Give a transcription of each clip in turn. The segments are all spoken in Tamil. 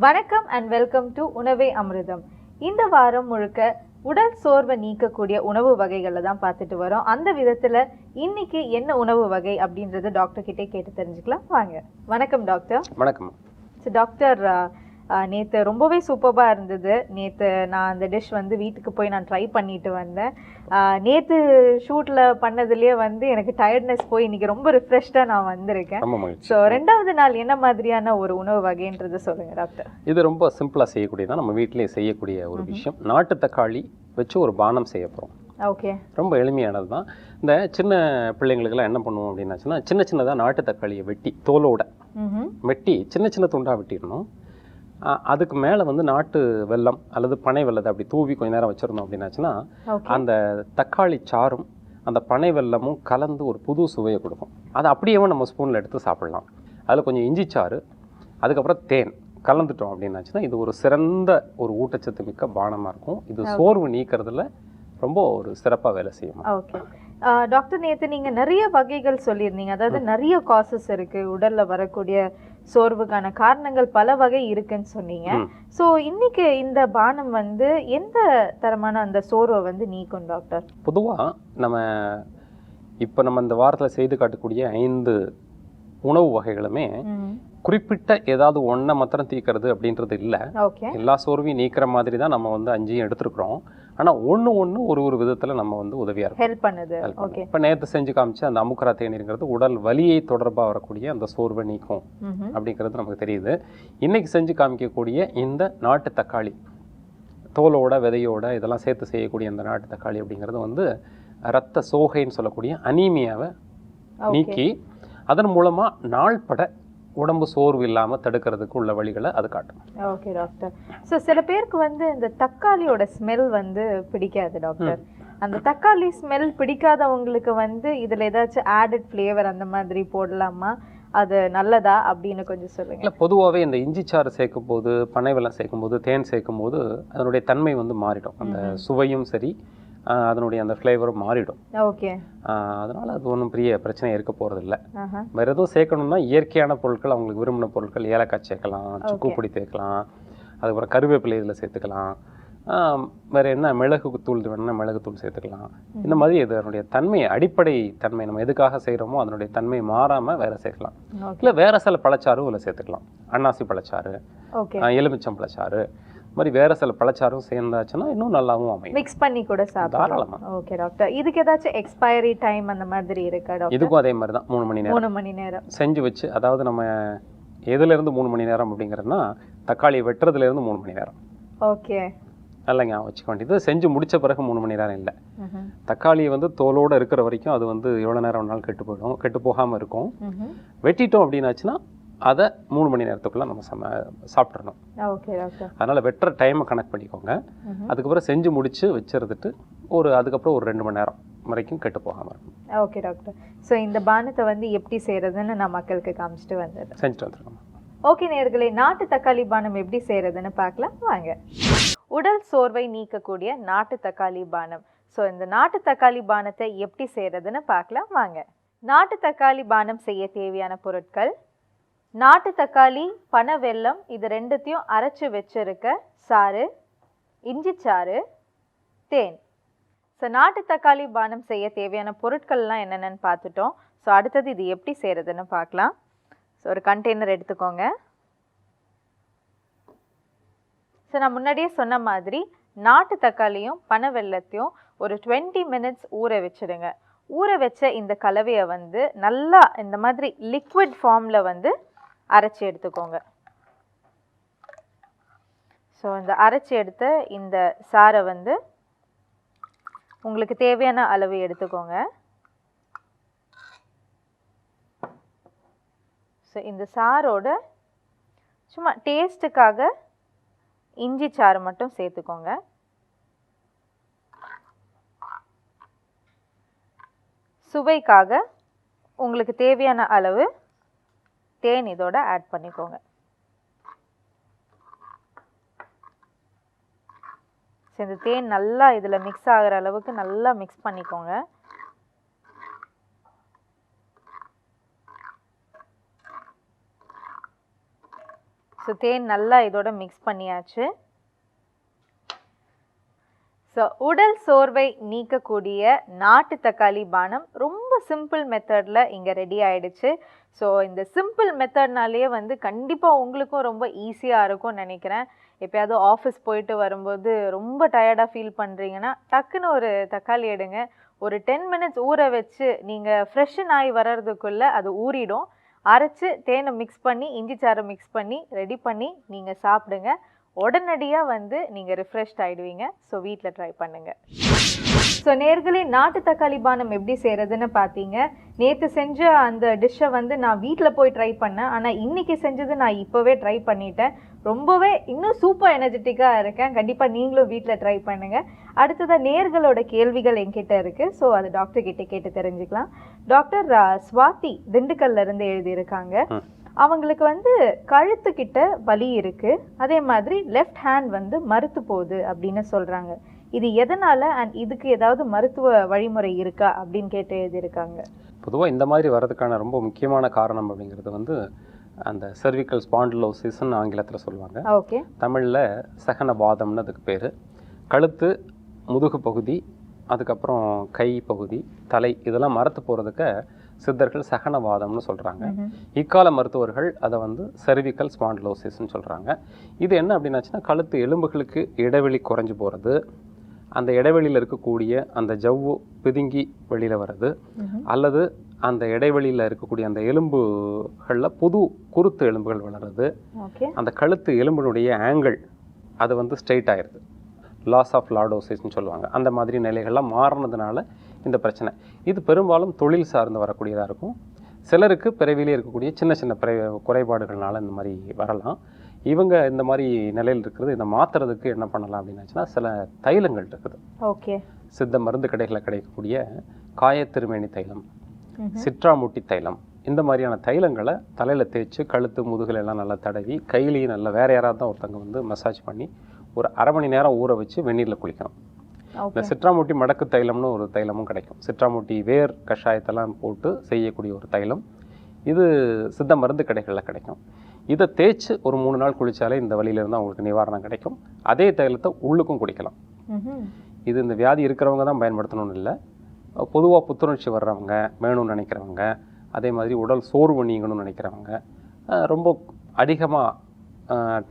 வணக்கம் அண்ட் வெல்கம் டு உணவே அமிர்தம். இந்த வாரம் முழுக்க உடல் சோர்வை நீக்கக்கூடிய உணவு வகைகளை தான் பார்த்துட்டு வரோம். அந்த விதத்தில் இன்னைக்கு என்ன உணவு வகை அப்படின்றது டாக்டர் கிட்டே கேட்டு தெரிஞ்சுக்கலாம் வாங்க. வணக்கம் டாக்டர். வணக்கம். டாக்டர், நேற்று ரொம்பவே சூப்பராக இருந்தது. நேற்று நான் அந்த டிஷ் வீட்டுக்கு போய் நான் ட்ரை பண்ணிட்டு வந்தேன். நேற்று ஷூட்டில் பண்ணதுலேயே எனக்கு டயர்ட்னஸ் போய் இன்றைக்கி ரொம்ப ரிஃப்ரெஷ்டாக நான் வந்திருக்கேன். ஸோ 2வது நாள் என்ன மாதிரியான ஒரு உணவு வகைன்றது சொல்லுங்கள் டாக்டர். இது ரொம்ப சிம்பிளாக செய்யக்கூடியதான், நம்ம வீட்டிலேயே செய்யக்கூடிய ஒரு விஷயம். நாட்டு தக்காளி வச்சு ஒரு பானம் செய்ய போகிறோம். ஓகே, ரொம்ப எளிமையானது தான். இந்த சின்ன பிள்ளைங்களுக்கெல்லாம் என்ன பண்ணுவோம் அப்படின்னாச்சுன்னா, சின்னதாக நாட்டு தக்காளியை வெட்டி தோலோட வெட்டி சின்ன துண்டாக வெட்டிடணும். அதுக்கு மேலே நாட்டு வெல்லம் அல்லது பனை வெல்லத்தை அப்படி தூவி கொஞ்ச நேரம் வச்சுருந்தோம் அப்படின்னாச்சுன்னா, அந்த தக்காளி சாறும் அந்த பனை வெல்லமும் கலந்து ஒரு புது சுவையை கொடுக்கும். அதை அப்படியே நம்ம ஸ்பூனில் எடுத்து சாப்பிட்லாம். அதில் கொஞ்சம் இஞ்சி சாறு, அதுக்கப்புறம் தேன் கலந்துட்டோம் அப்படின்னாச்சுன்னா இது ஒரு சிறந்த ஒரு ஊட்டச்சத்து மிக்க பானமாக இருக்கும். இது சோர்வு நீக்கிறதுல ரொம்ப ஒரு சிறப்பாக வேலை செய்யும். ஓகே டாக்டர், நேற்று நீங்கள் நிறைய வகைகள் சொல்லியிருந்தீங்க. அதாவது நிறைய காசஸ் இருக்குது உடலில் வரக்கூடிய சோர்வுக்கான காரணங்கள் பல வகை இருக்குன்னு சொன்னீங்க. ஸோ இன்னைக்கு இந்த பானம் எந்த தரமான அந்த சோர்வை நீக்கும் டாக்டர்? பொதுவாக நம்ம இந்த வாரத்தில் செய்து காட்டக்கூடிய 5 உணவு வகைகளுமே குறிப்பிட்ட ஏதாவது ஒன்றை மாத்திரம் தீக்கிறது அப்படின்றது இல்லை. எல்லா சோர்வையும் நீக்கிற மாதிரி தான் நம்ம 5 எடுத்துருக்குறோம். ஆனால் ஒன்று ஒரு விதத்தில் நம்ம உதவியாக இருக்கும், ஹெல்ப் பண்ணுது. இப்போ நேற்று செஞ்சு காமிச்சு அந்த அமுக்கரா தேநீருங்கிறது உடல் வலியை தொடர்பாக வரக்கூடிய அந்த சோர்வை நீக்கும் அப்படிங்கிறது நமக்கு தெரியுது. இன்னைக்கு செஞ்சு காமிக்கக்கூடிய இந்த நாட்டு தக்காளி தோலோட விதையோட இதெல்லாம் சேர்த்து செய்யக்கூடிய இந்த நாட்டு தக்காளி அப்படிங்கிறது இரத்த சோகைன்னு சொல்லக்கூடிய அனீமியாவை நீக்கி அதன் மூலமாக நாள்பட உடம்பு சோர்வு இல்லாமல் தடுக்கிறதுக்கு உள்ள வழிகளை அது காட்டும். Okay doctor. ஸோ சில பேருக்கு இந்த தக்காளியோட ஸ்மெல் பிடிக்காது டாக்டர். அந்த தக்காளி ஸ்மெல் பிடிக்காதவங்களுக்கு இதில் ஏதாச்சும் ஆடட் ஃப்ளேவர் அந்த மாதிரி போடலாமா? அது நல்லதா அப்படின்னு கொஞ்சம் சொல்லுங்க. இல்லை, பொதுவாகவே இந்த இஞ்சி சாறு சேர்க்கும் போது, பனை வெல்லம் சேர்க்கும் போது, தேன் சேர்க்கும் போது அதனுடைய தன்மை மாறிடும். அந்த சுவையும் சரி, அதனுடைய அந்த ஃப்ளேவரும் மாறிடும். ஓகே, அதனால் அது ஒன்றும் பெரிய பிரச்சனை இருக்க போகிறது இல்லை. வேறு எதுவும் சேர்க்கணும்னா இயற்கையான பொருட்கள், அவங்களுக்கு விரும்பின பொருட்கள், ஏலக்காய் சேர்க்கலாம், சுக்கு பொடி சேர்க்கலாம், அதுக்கப்புறம் கருவேப்பிலை இதில் சேர்த்துக்கலாம். வேறு என்ன மிளகு தூள் வேணும்னா மிளகு தூள் சேர்த்துக்கலாம். இந்த மாதிரி இதனுடைய தன்மை, அடிப்படை தன்மை நம்ம எதுக்காக செய்கிறோமோ அதனுடைய தன்மை மாறாமல் வேறு சேர்க்கலாம். இல்லை வேறு சில பழச்சாரும் இதில் சேர்த்துக்கலாம். அன்னாசி பழச்சாறு, எலுமிச்சம் பழச்சாறு, மாதிரி வேற சில பழச்சாரும் சேர்ந்தாச்சுன்னா இன்னும் நல்லாவும் அமையும். மிக்ஸ் பண்ணி கூட சாப்பிடலாம். ஓகே டாக்டர், இதுக்கு ஏதாச்சும் எக்ஸ்பைரி டைம் அந்த மாதிரி இருக்கா டாக்டர்? இதுக்கும் அதே மாதிரி தான் 3 மணி நேரம். 3 மணி நேரம் செஞ்சு வச்சு, அதாவது நம்ம எதுலேருந்து 3 மணி நேரம் அப்படிங்கிறதுனா தக்காளி வெட்டுறதுலேருந்து 3 மணி நேரம். ஓகே, நல்லங்க வச்சுக்க வேண்டியது. செஞ்சு முடிச்ச பிறகு 3 மணி நேரம் இல்லை. தக்காளி தோலோடு இருக்கிற வரைக்கும் அது எவ்வளோ நேரம் வேணாலும் கெட்டு போயிடும், கெட்டு போகாமல் இருக்கும். வெட்டிட்டோம் அப்படின்னாச்சுன்னா அதை 3 மணி நேரத்துக்குள்ள நம்ம சாப்பிட்றணும். அதனால வெட்டுற டைமை கணக்கு பண்ணிக்கோங்க. அதுக்கப்புறம் செஞ்சு முடிச்சு வச்சிருந்துட்டு அதுக்கப்புறம் ஒரு 2 மணி நேரம் வரைக்கும் கெட்டு போகாமல் இருக்கும். Okay doctor. ஸோ இந்த பானத்தை எப்படி செய்யறதுன்னு நான் மக்களுக்கு காமிச்சிட்டு செஞ்சுட்டு வந்துருக்கோம். ஓகே நேயர்களே, நாட்டு தக்காளி பானம் எப்படி செய்யறதுன்னு பார்க்கலாம் வாங்க. உடல் சோர்வை நீக்கக்கூடிய நாட்டு தக்காளி பானம். ஸோ இந்த நாட்டு தக்காளி பானத்தை எப்படி செய்யறதுன்னு பார்க்கலாம் வாங்க. நாட்டு தக்காளி பானம் செய்ய தேவையான பொருட்கள்: நாட்டு தக்காளி, பனை வெல்லம், இது 2த்தையும் அரைச்சி வச்சிருக்க சாறு, இஞ்சி சாறு, தேன். ஸோ நாட்டு தக்காளி பானம் செய்ய தேவையான பொருட்கள்லாம் என்னென்னு பார்த்துட்டோம். ஸோ அடுத்தது இது எப்படி செய்கிறதுன்னு பார்க்கலாம். ஸோ ஒரு கண்டெய்னர் எடுத்துக்கோங்க. ஸோ நான் முன்னாடியே சொன்ன மாதிரி நாட்டு தக்காளியும் பனை வெல்லத்தையும் ஒரு 20 மினிட்ஸ் ஊற வச்சுடுங்க. ஊற வச்ச இந்த கலவையை நல்லா இந்த மாதிரி லிக்விட் ஃபார்மில் அரைச்சி எடுத்துக்கோங்க. ஸோ இந்த அரைச்சி எடுத்த இந்த சாறை உங்களுக்கு தேவையான அளவு எடுத்துக்கோங்க. ஸோ இந்த சாரோட சும்மா டேஸ்ட்டுக்காக இஞ்சி சாறு மட்டும் சேர்த்துக்கோங்க. சுவைக்காக உங்களுக்கு தேவையான அளவு தேன் இதோட ஆட் பண்ணிக்கோங்க. இந்த தேன் நல்லா இதில் மிக்ஸ் ஆகிற அளவுக்கு நல்லா மிக்ஸ் பண்ணிக்கோங்க. ஸோ ஸோ தேன் நல்லா இதோட மிக்ஸ் பண்ணியாச்சு. ஸோ உடல் சோர்வை நீக்கக்கூடிய நாட்டு தக்காளி பானம் ரொம்ப சிம்பிள் மெத்தடில் இங்கே ரெடி ஆயிடுச்சு. ஸோ இந்த சிம்பிள் மெத்தட்னாலேயே வந்து கண்டிப்பாக உங்களுக்கும் ரொம்ப ஈஸியாக இருக்கும்னு நினைக்கிறேன். எப்போயாவது ஆஃபீஸ் போயிட்டு வரும்போது ரொம்ப டயர்டாக ஃபீல் பண்ணுறீங்கன்னா டக்குன்னு ஒரு தக்காளி எடுங்க, ஒரு 10 மினிட்ஸ் ஊற வச்சு நீங்கள் ஃப்ரெஷ்ஷன் ஆகி வர்றதுக்குள்ளே அது ஊறிடும். அரைச்சி தேனை மிக்ஸ் பண்ணி இஞ்சி சாறை மிக்ஸ் பண்ணி ரெடி பண்ணி நீங்கள் சாப்பிடுங்க. உடனடியாக வந்து நீங்கள் ரிஃப்ரெஷ்ட் ஆகிடுவீங்க. ஸோ வீட்டில் ட்ரை பண்ணுங்கள். ஸோ நேர்களே, நாட்டு தக்காளி பானம் எப்படி செய்கிறதுன்னு பார்த்தீங்க. நேற்று செஞ்ச அந்த டிஷ்ஷை வந்து நான் வீட்டில் போய் ட்ரை பண்ணேன். ஆனால் இன்றைக்கி செஞ்சது நான் இப்போவே ட்ரை பண்ணிட்டேன். ரொம்பவே இன்னும் சூப்பர் எனர்ஜெட்டிக்காக இருக்கேன். கண்டிப்பாக நீங்களும் வீட்டில் ட்ரை பண்ணுங்கள். அடுத்ததாக நேர்களோட கேள்விகள் என்கிட்ட இருக்குது. ஸோ அது டாக்டர் கிட்டே கேட்டு தெரிஞ்சுக்கலாம். டாக்டர், ஸ்வாதி திண்டுக்கல்ல இருந்து எழுதியிருக்காங்க. அவங்களுக்கு வந்து கழுத்துக்கிட்ட வலி இருக்கு, அதே மாதிரி லெஃப்ட் ஹேண்ட் வந்து மறுத்து போகுது அப்படின்னு சொல்றாங்க. இது எதனால அண்ட் இதுக்கு ஏதாவது மருத்துவ வழிமுறை இருக்கா அப்படின்னு கேட்டு எழுதியிருக்காங்க. பொதுவாக இந்த மாதிரி வர்றதுக்கான ரொம்ப முக்கியமான காரணம் அப்படிங்கிறது வந்து அந்த செர்விக்கல் ஸ்பாண்டிலோசிஸ்ன்னு ஆங்கிலத்தில் சொல்லுவாங்க. ஓகே. தமிழில் சகனவாதம்னு அதுக்கு பேர். கழுத்து, முதுகு பகுதி, அதுக்கப்புறம் கை பகுதி, தலை இதெல்லாம் மரத்து போகிறதுக்கு சித்தர்கள் சகனவாதம்னு சொல்கிறாங்க. இக்கால மருத்துவர்கள் அதை வந்து செர்விக்கல் ஸ்பாண்டிலோசிஸ்ன்னு சொல்கிறாங்க. இது என்ன அப்படின்னாச்சுன்னா கழுத்து எலும்புகளுக்கு இடைவெளி குறைஞ்சி போகிறது, அந்த இடைவெளியில் இருக்கக்கூடிய அந்த ஜவ்வு பிதுங்கி வெளியில் வர்றது, அல்லது அந்த இடைவெளியில் இருக்கக்கூடிய அந்த எலும்புகளில் புது குருத்து எலும்புகள் வளருது, அந்த கழுத்து எலும்பினுடைய ஆங்கிள் அது வந்து ஸ்ட்ரெயிட் ஆயிடுது, லாஸ் ஆஃப் லார்டோசிஸ்ன்னு சொல்லுவாங்க. அந்த மாதிரி நிலைகள்லாம் மாறினதுனால இந்த பிரச்சனை. இது பெரும்பாலும் தொழில் சார்ந்து வரக்கூடியதாக இருக்கும். சிலருக்கு பிறவிலே இருக்கக்கூடிய சின்ன சின்ன குறைபாடுகள்னால இந்த மாதிரி வரலாம். இவங்க இந்த மாதிரி நிலையில் இருக்கிறது, இதை மாற்றுறதுக்கு என்ன பண்ணலாம் அப்படின்னாச்சுன்னா சில தைலங்கள் இருக்குது. ஓகே. சித்த மருந்து கடைகளில் கிடைக்கக்கூடிய காயத்திருமேனி தைலம், சிட்ராமுட்டி தைலம், இந்த மாதிரியான தைலங்களை தலையில் தேய்ச்சி கழுத்து முதுகில் எல்லாம் நல்லா தடவி கையிலையும் நல்லா வேறு யாராவது தான் ஒருத்தங்க வந்து மசாஜ் பண்ணி ஒரு அரை மணி நேரம் ஊற வச்சு வெந்நீரில் குளிக்கணும். இந்த சிட்ராமுட்டி மடக்கு தைலம்னு ஒரு தைலமும் கிடைக்கும். சிட்ராமுட்டி வேர் கஷாயத்தெல்லாம் போட்டு செய்யக்கூடிய ஒரு தைலம். இது சித்த மருந்து கடைகளில் கிடைக்கும். இதை தேய்ச்சி ஒரு 3 நாள் குளித்தாலே இந்த வலியிலேருந்து அவங்களுக்கு நிவாரணம் கிடைக்கும். அதே தைலத்தை உள்ளுக்கும் குடிக்கலாம். இது இந்த வியாதி இருக்கிறவங்க தான் பயன்படுத்தணும்னு இல்லை. பொதுவாக புத்துணர்ச்சி வர்றவங்க, வேணும்னு நினைக்கிறவங்க, அதே மாதிரி உடல் சோர்வு நீங்கணும்னு நினைக்கிறவங்க, ரொம்ப அதிகமாக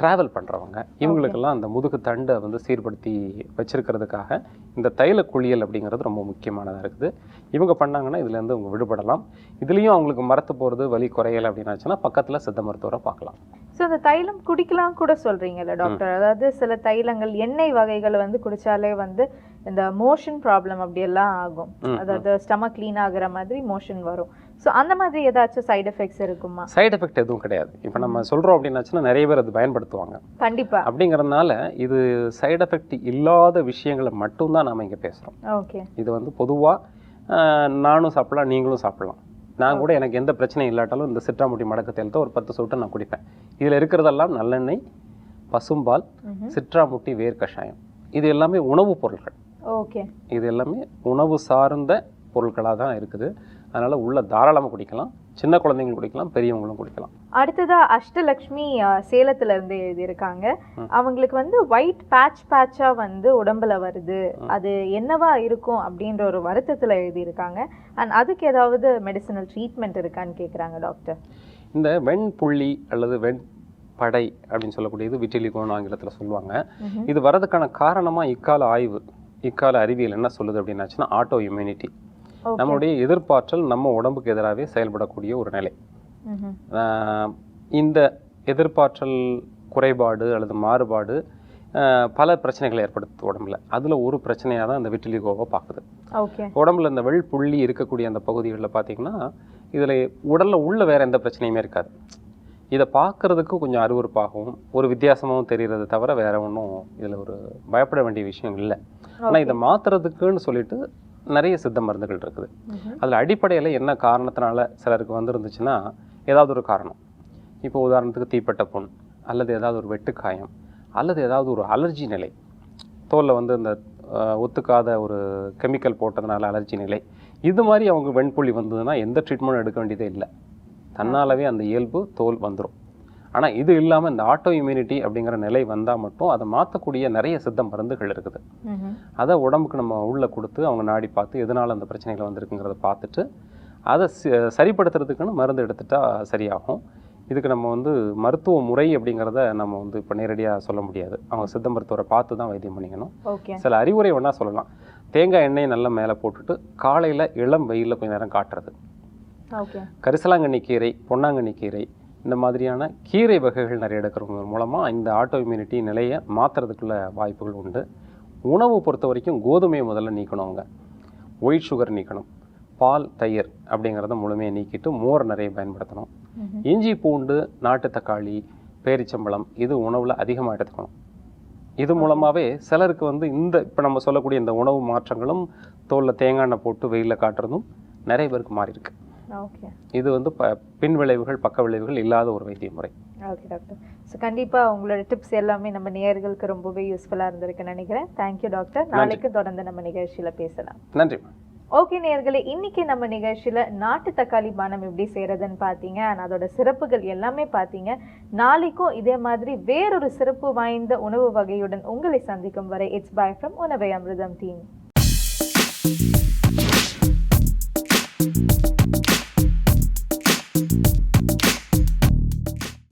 ட்ராவல் பண்ணுறவங்க, இவங்களுக்கெல்லாம் அந்த முதுகு தண்டை வந்து சீர்படுத்தி வச்சுருக்கிறதுக்காக இந்த தைல குளியல் அப்படிங்கிறது ரொம்ப முக்கியமானதாக இருக்குது. இவங்க பண்ணாங்கன்னா இதுலேருந்து அவங்க விடுபடலாம். இதுலேயும் அவங்களுக்கு மரத்து போகிறது வலி குறையலை அப்படின்னாச்சுன்னா பக்கத்தில் சித்த மருத்துவரை பார்க்கலாம். ஸோ அந்த தைலம் குடிக்கலாம் கூட சொல்கிறீங்கல்ல டாக்டர்? அதாவது சில தைலங்கள் எண்ணெய் வகைகளை வந்து குடித்தாலே வந்து இந்த மோஷன் ப்ராப்ளம் அப்படியெல்லாம் ஆகும். அதாவது ஸ்டமக் க்ளீன் ஆகுற மாதிரி மோஷன் வரும். ஸோ அந்த மாதிரி ஏதாச்சும் சைடு எஃபெக்ட்ஸ் இருக்குமா? சைடு எஃபெக்ட் எதுவும் கிடையாது. இப்போ நம்ம சொல்கிறோம் அப்படின்னாச்சுன்னா நிறைய பேர் அது பயன்படுத்துவாங்க. கண்டிப்பாக. அப்படிங்கிறதுனால இது சைடு எஃபெக்ட் இல்லாத விஷயங்களை மட்டும்தான் நாம் இங்கே பேசுகிறோம். ஓகே. இது வந்து பொதுவாக நானும் சாப்பிடலாம், நீங்களும் சாப்பிடலாம். நான் கூட எனக்கு எந்த பிரச்சனையும் இல்லாட்டாலும் இந்த சிட்ராமுட்டி மடக்கு தைலத்தை ஒரு 10 சொட்டு நான் குடிப்பேன். இதில் இருக்கிறதெல்லாம் நல்லெண்ணெய், பசும்பால், சிட்ராமுட்டி வேர் கஷாயம், இது எல்லாமே உணவுப் பொருட்கள். ஓகே. இது எல்லாமே உணவு சார்ந்த பொருட்களாக தான் இருக்குது. அதனால் உள்ள தாராளமாக குடிக்கலாம். சின்ன குழந்தைங்களும் குடிக்கலாம், பெரியவங்களும் குடிக்கலாம். அடுத்ததா அஷ்டலக்ஷ்மி சேலத்துல இருந்து எழுதியிருக்காங்க. அவங்களுக்கு வந்து ஒயிட் பேட்சா வந்து உடம்புல வருது, அது என்னவா இருக்கும் அப்படின்ற ஒரு வருத்தத்துல எழுதியிருக்காங்க. அண்ட் அதுக்கு ஏதாவது மெடிசினல் ட்ரீட்மெண்ட் இருக்கான்னு கேட்குறாங்க டாக்டர். இந்த வெண்புள்ளி அல்லது வெண்படை அப்படின்னு சொல்லக்கூடியது விட்டிலிகோன்னு ஆங்கிலத்தில் சொல்லுவாங்க. இது வரதுக்கான காரணமாக இக்கால அறிவியல் என்ன சொல்லுது அப்படின்னாச்சுன்னா ஆட்டோ இம்யூனிட்டி. நம்மளுடைய எதிர்ப்பாற்றல் நம்ம உடம்புக்கு எதிராகவே செயல்படக்கூடிய ஒரு நிலை. இந்த எதிர்ப்பாற்றல் குறைபாடு அல்லது மாறுபாடு பல பிரச்சனைகளை ஏற்படுத்து உடம்புல. அதில் ஒரு பிரச்சனையாக தான் இந்த விட்டிலிகோவை பார்க்குது. உடம்புல இந்த வெள்புள்ளி இருக்கக்கூடிய அந்த பகுதிகளில் பார்த்தீங்கன்னா இதில் உடலில் உள்ள வேறு எந்த பிரச்சனையுமே இருக்காது. இதை பார்க்குறதுக்கு கொஞ்சம் அருவருப்பாகவும் ஒரு வித்தியாசமாகவும் தெரிகிறது தவிர வேறு ஒன்றும் இதில் ஒரு பயப்பட வேண்டிய விஷயம் இல்லை. ஆனால் இதை மாற்றுறதுக்குன்னு சொல்லிட்டு நிறைய சித்த மருந்துகள் இருக்குது. அதில் அடிப்படையில் என்ன காரணத்தினால சிலருக்கு வந்துருந்துச்சுன்னா ஏதாவது ஒரு காரணம். இப்போ உதாரணத்துக்கு தீப்பட்ட புண், அல்லது ஏதாவது ஒரு வெட்டுக்காயம், அல்லது ஏதாவது ஒரு அலர்ஜி நிலை, தோலில் வந்து இந்த ஒத்துக்காத ஒரு கெமிக்கல் போட்டதுனால அலர்ஜி நிலை, இது மாதிரி அவங்க வெண்புள்ளி வந்ததுன்னா எந்த ட்ரீட்மெண்ட்டும் எடுக்க வேண்டியதே இல்லை. தன்னாலவே அந்த இயல்பு தோல் வந்துடும். ஆனால் இது இல்லாமல் இந்த ஆட்டோ இம்யூனிட்டி அப்படிங்கிற நிலை வந்தால் மட்டும் அதை மாற்றக்கூடிய நிறைய சித்த மருந்துகள் இருக்குது. அதை உடம்புக்கு நம்ம உள்ளே கொடுத்து அவங்க நாடி பார்த்து எதனால் அந்த பிரச்சனைகள் வந்திருக்குங்கிறத பார்த்துட்டு அதை சரிப்படுத்துறதுக்குன்னு மருந்து எடுத்துட்டா சரியாகும். இதுக்கு நம்ம வந்து மருத்துவ முறை அப்படிங்கிறத நம்ம வந்து இப்போ நேரடியாக சொல்ல முடியாது. அவங்க சித்த மருத்துவரை பார்த்து தான் வைத்தியம் பண்ணிக்கணும். சில அறிவுரை வேணா சொல்லலாம். தேங்காய் எண்ணெயை நல்லா மேலே போட்டுட்டு காலையில் இளம் வெயிலில் கொஞ்சம் நேரம் காட்டுறது. கரிசலாங்கண்ணி கீரை, பொன்னாங்கண்ணி கீரை, இந்த மாதிரியான கீரை வகைகள் நிறைய எடுக்கிறவங்க மூலமாக இந்த ஆட்டோ இம்யூனிட்டி நிலையை மாற்றுறதுக்குள்ள வாய்ப்புகள் உண்டு. உணவு பொறுத்த வரைக்கும் கோதுமையை முதல்ல நீக்கணும். அவங்க ஒயிட் சுகர் நீக்கணும். பால், தயிர் அப்படிங்கிறத முழுமையாக நீக்கிட்டு மோர் நிறைய பயன்படுத்தணும். இஞ்சி, பூண்டு, நாட்டு தக்காளி, பேரிச்சம்பழம் இது உணவில் அதிகமாக எடுத்துக்கணும். இது மூலமாகவே சிலருக்கு வந்து இந்த இப்போ நம்ம சொல்லக்கூடிய இந்த உணவு மாற்றங்களும் தோலில் தேங்காய் எண்ணெய் போட்டு வெயிலில் காட்டுறதும் நிறைய பேருக்கு மாறி இருக்கு. இது வந்து பின் விளைவுகள், பக்க விளைவுகள் இல்லாத ஒரு வைத்திய முறை. Okay doctor. ஸோ கண்டிப்பாக உங்களோட டிப்ஸ் எல்லாமே நம்ம நேயர்களுக்கு ரொம்பவே யூஸ்ஃபுல்லாக இருந்திருக்குன்னு நினைக்கிறேன். Thank you doctor. நாளைக்கு தொடர்ந்து நம்ம நிகழ்ச்சியில் பேசலாம். நன்றி. ஓகே நேயர்களே, இன்னைக்கு நம்ம நிகழ்ச்சியில் நாட்டு தக்காளி பானம் எப்படி செய்கிறதுன்னு பார்த்தீங்க. அண்ட் அதோட சிறப்புகள் எல்லாமே பார்த்தீங்க. நாளைக்கும் இதே மாதிரி வேறொரு சிறப்பு வாய்ந்த உணவு வகையுடன் உங்களை சந்திக்கும் வரை இட்ஸ் பை ஃப்ரம் உணவை அமிர்தம் டீம்.